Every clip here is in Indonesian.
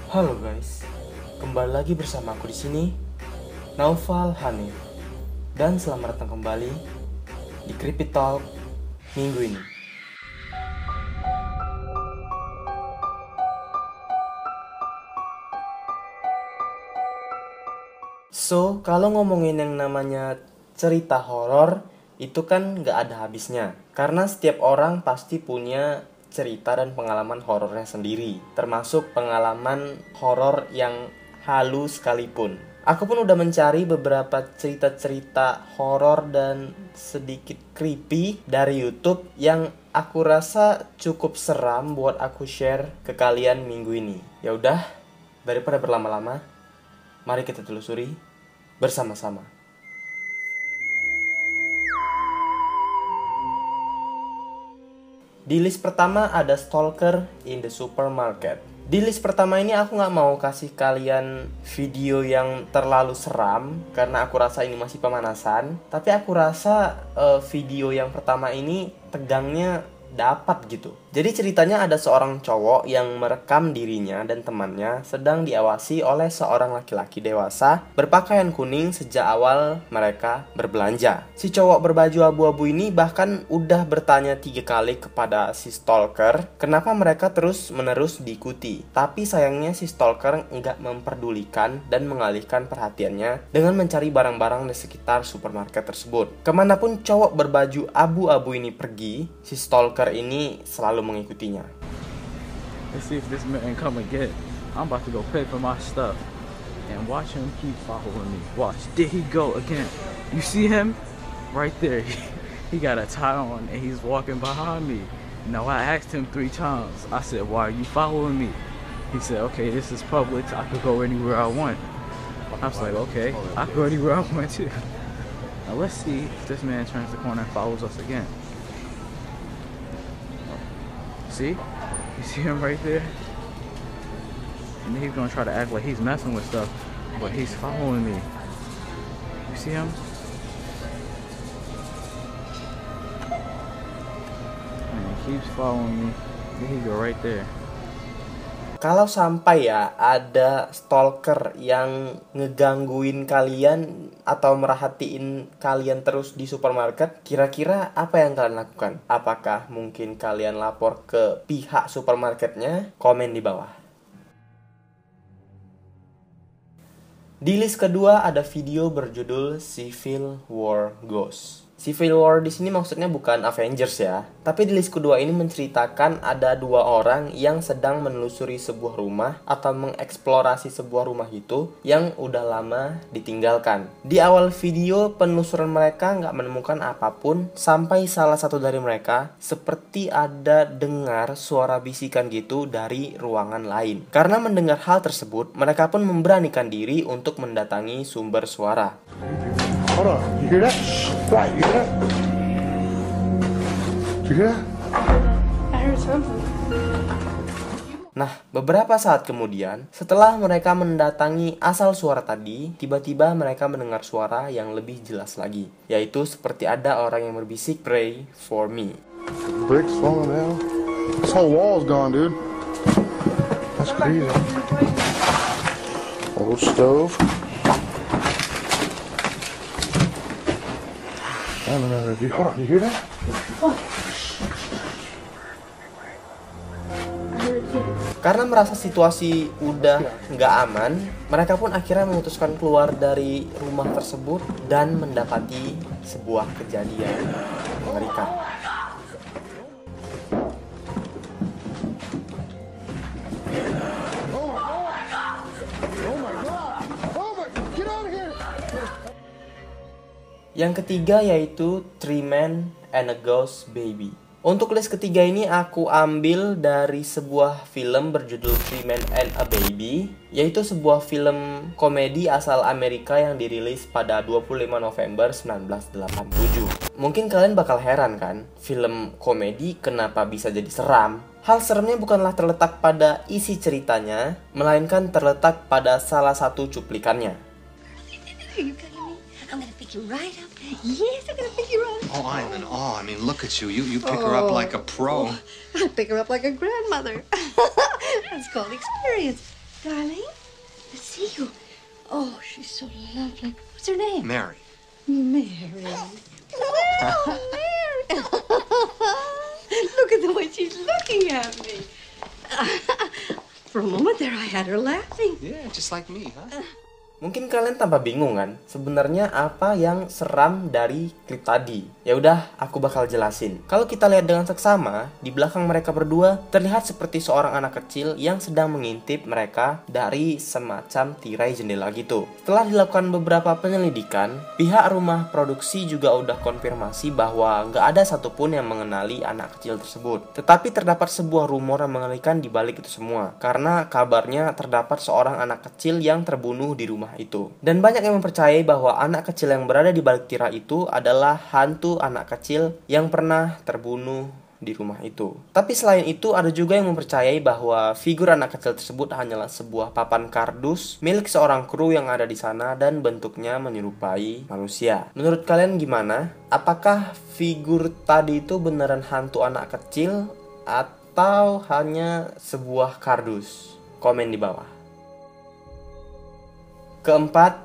Halo guys, kembali lagi bersama aku di sini, Naufal Hanif, dan selamat datang kembali di Creepy Talk minggu ini. So, kalau ngomongin yang namanya cerita horor, itu kan nggak ada habisnya, karena setiap orang pasti punya cerita dan pengalaman horornya sendiri, termasuk pengalaman horor yang halu sekalipun. Aku pun udah mencari beberapa cerita-cerita horor dan sedikit creepy dari YouTube yang aku rasa cukup seram buat aku share ke kalian minggu ini. Ya udah, daripada berlama-lama, mari kita telusuri bersama-sama. Di list pertama ada Stalker in the Supermarket. Di list pertama ini aku nggak mau kasih kalian video yang terlalu seram karena aku rasa ini masih pemanasan. Tapi aku rasa video yang pertama ini tegangnya dapat gitu. Jadi ceritanya ada seorang cowok yang merekam dirinya dan temannya sedang diawasi oleh seorang laki-laki dewasa berpakaian kuning sejak awal mereka berbelanja. Si cowok berbaju abu-abu ini bahkan udah bertanya 3 kali kepada si stalker kenapa mereka terus-menerus diikuti. Tapi sayangnya si stalker nggak memperdulikan dan mengalihkan perhatiannya dengan mencari barang-barang di sekitar supermarket tersebut. Kemanapun cowok berbaju abu-abu ini pergi, si stalker ini selalu mengikutinya. Let's see if this man come again. I'm about to go pay for my stuff. And watch him keep following me. Watch. There he go again. You see him? Right there. He got a tie on and he's walking behind me. Now I asked him 3 times. I said, why are you following me? He said, okay, this is Publix. I could go anywhere I want. I was like, okay, I could go anywhere I want too. Now let's see if this man turns the corner and follows us again. See? You see him right there? And then he's gonna try to act like he's messing with stuff, but he's following me. You see him? And he keeps following me. Then he go right there. Kalau sampai ya ada stalker yang ngegangguin kalian atau merhatiin kalian terus di supermarket, kira-kira apa yang kalian lakukan? Apakah mungkin kalian lapor ke pihak supermarketnya? Komen di bawah. Di list kedua ada video berjudul Civil War Ghost. Civil War di sini maksudnya bukan Avengers ya, tapi di list kedua ini menceritakan ada 2 orang yang sedang menelusuri sebuah rumah atau mengeksplorasi sebuah rumah itu yang udah lama ditinggalkan. Di awal video penelusuran mereka nggak menemukan apapun sampai salah satu dari mereka seperti ada dengar suara bisikan gitu dari ruangan lain. Karena mendengar hal tersebut, mereka pun memberanikan diri untuk mendatangi sumber suara. Hold on, you hear that? Right, you hear that? You hear that? I heard something. Nah, beberapa saat kemudian, setelah mereka mendatangi asal suara tadi, tiba-tiba mereka mendengar suara yang lebih jelas lagi, yaitu seperti ada orang yang berbisik, "Pray for me." Bricks falling down. This whole wall's gone, dude. That's crazy. Old stove. I don't know. Hold on, you hear that? Karena merasa situasi udah nggak aman, mereka pun akhirnya memutuskan keluar dari rumah tersebut dan mendapati sebuah kejadian mengerikan. Yang ketiga yaitu Three Men and a Ghost Baby. Untuk list ketiga ini aku ambil dari sebuah film berjudul Three Men and a Baby, yaitu sebuah film komedi asal Amerika yang dirilis pada 25 November 1987. Mungkin kalian bakal heran kan, film komedi kenapa bisa jadi seram? Hal seremnya bukanlah terletak pada isi ceritanya, melainkan terletak pada salah satu cuplikannya. I'm gonna pick you right up. Yes, I'm gonna pick you right up. Oh, I'm in awe. I mean, look at you. You pick her up like a pro. I pick her up like a grandmother. That's called experience. Darling, let's see you. Oh, she's so lovely. What's her name? Mary. Mary. Oh, Mary. Look at the way she's looking at me. For a moment there, I had her laughing. Yeah, just like me, huh? Mungkin kalian tambah bingung kan, sebenarnya apa yang seram dari klip tadi? Ya udah, aku bakal jelasin. Kalau kita lihat dengan seksama, di belakang mereka berdua terlihat seperti seorang anak kecil yang sedang mengintip mereka dari semacam tirai jendela gitu. Setelah dilakukan beberapa penyelidikan, pihak rumah produksi juga udah konfirmasi bahwa nggak ada satupun yang mengenali anak kecil tersebut. Tetapi terdapat sebuah rumor yang mengerikan di balik itu semua, karena kabarnya terdapat seorang anak kecil yang terbunuh di rumah itu. Dan banyak yang mempercayai bahwa anak kecil yang berada di balik tirai itu adalah hantu anak kecil yang pernah terbunuh di rumah itu. Tapi selain itu ada juga yang mempercayai bahwa figur anak kecil tersebut hanyalah sebuah papan kardus milik seorang kru yang ada di sana dan bentuknya menyerupai manusia. Menurut kalian gimana? Apakah figur tadi itu beneran hantu anak kecil atau hanya sebuah kardus? Komen di bawah. Keempat,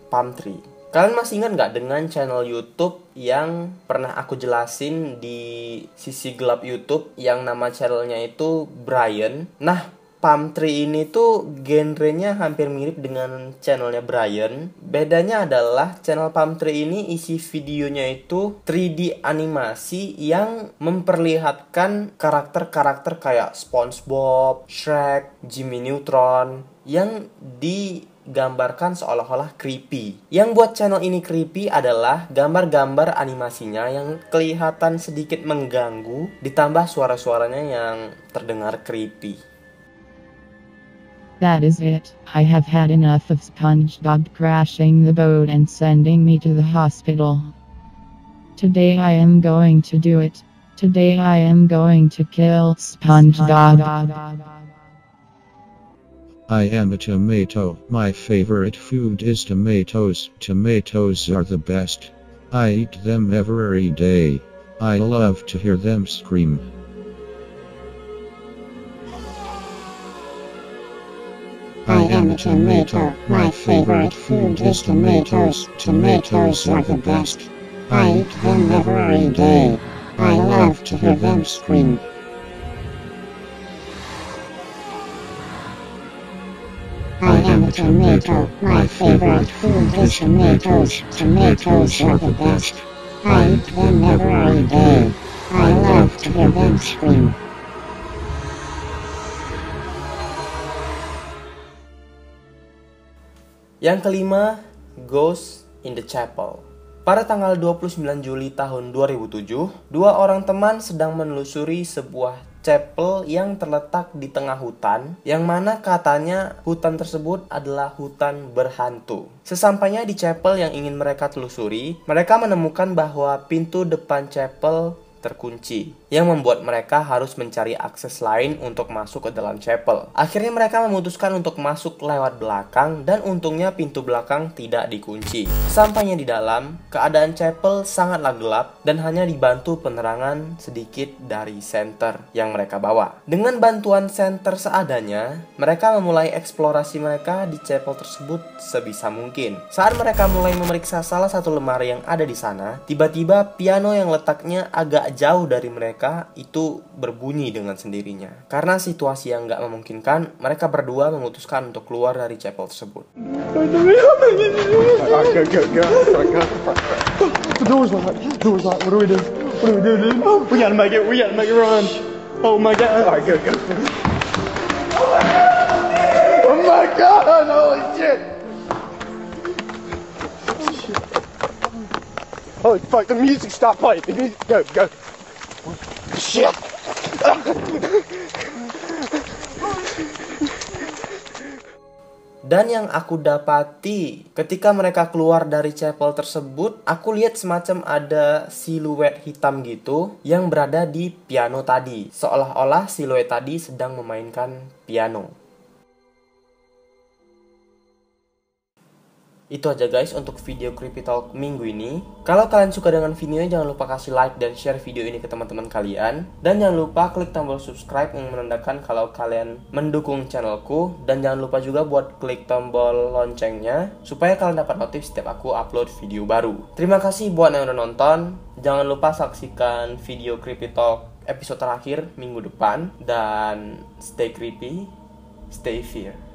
palm tree. Kalian masih ingat nggak dengan channel YouTube yang pernah aku jelasin di sisi gelap YouTube yang nama channelnya itu Brian? Nah, palm tree ini tuh genrenya hampir mirip dengan channelnya Brian. Bedanya adalah channel palm tree ini isi videonya itu 3D animasi yang memperlihatkan karakter-karakter kayak SpongeBob, Shrek, Jimmy Neutron yang digambarkan seolah-olah creepy. Yang buat channel ini creepy adalah gambar-gambar animasinya yang kelihatan sedikit mengganggu ditambah suara-suaranya yang terdengar creepy. That is it. I have had enough of SpongeBob crashing the boat and sending me to the hospital. Today I am going to do it. Today I am going to kill SpongeBob. I am a tomato. My favorite food is tomatoes. Tomatoes are the best. I eat them every day. I love to hear them scream. I am a tomato. My favorite food is tomatoes. Tomatoes are the best. I eat them every day. I love to hear them scream. I am a tomato. My favorite food is tomatoes. Tomatoes are the best. I eat them every day. I love to hear them scream. Yang kelima, Ghost in the Chapel. Pada tanggal 29 Juli tahun 2007, dua orang teman sedang menelusuri sebuah chapel yang terletak di tengah hutan, yang mana katanya hutan tersebut adalah hutan berhantu. Sesampainya di chapel yang ingin mereka telusuri, mereka menemukan bahwa pintu depan chapel terkunci, yang membuat mereka harus mencari akses lain untuk masuk ke dalam chapel. Akhirnya mereka memutuskan untuk masuk lewat belakang dan untungnya pintu belakang tidak dikunci. Sampainya di dalam, keadaan chapel sangatlah gelap dan hanya dibantu penerangan sedikit dari senter yang mereka bawa. Dengan bantuan senter seadanya, mereka memulai eksplorasi mereka di chapel tersebut sebisa mungkin. Saat mereka mulai memeriksa salah satu lemari yang ada di sana, tiba-tiba piano yang letaknya agak jauh dari mereka itu berbunyi dengan sendirinya. Karena situasi yang gak memungkinkan, mereka berdua memutuskan untuk keluar dari chapel tersebut. The door's locked. The door's locked. What do we do? What do we do, dude? We gotta make it run. Oh my god. Alright, go. Oh my god, holy shit. Holy fuck, the music stopped playing. The music, go. Shit. Dan yang aku dapati ketika mereka keluar dari chapel tersebut, aku lihat semacam ada siluet hitam gitu yang berada di piano tadi. Seolah-olah siluet tadi sedang memainkan piano. Itu aja guys untuk video Creepy Talk minggu ini. Kalau kalian suka dengan videonya, jangan lupa kasih like dan share video ini ke teman-teman kalian. Dan jangan lupa klik tombol subscribe yang menandakan kalau kalian mendukung channelku. Dan jangan lupa juga buat klik tombol loncengnya supaya kalian dapat notif setiap aku upload video baru. Terima kasih buat yang udah nonton. Jangan lupa saksikan video Creepy Talk episode terakhir minggu depan. Dan stay creepy, stay fear.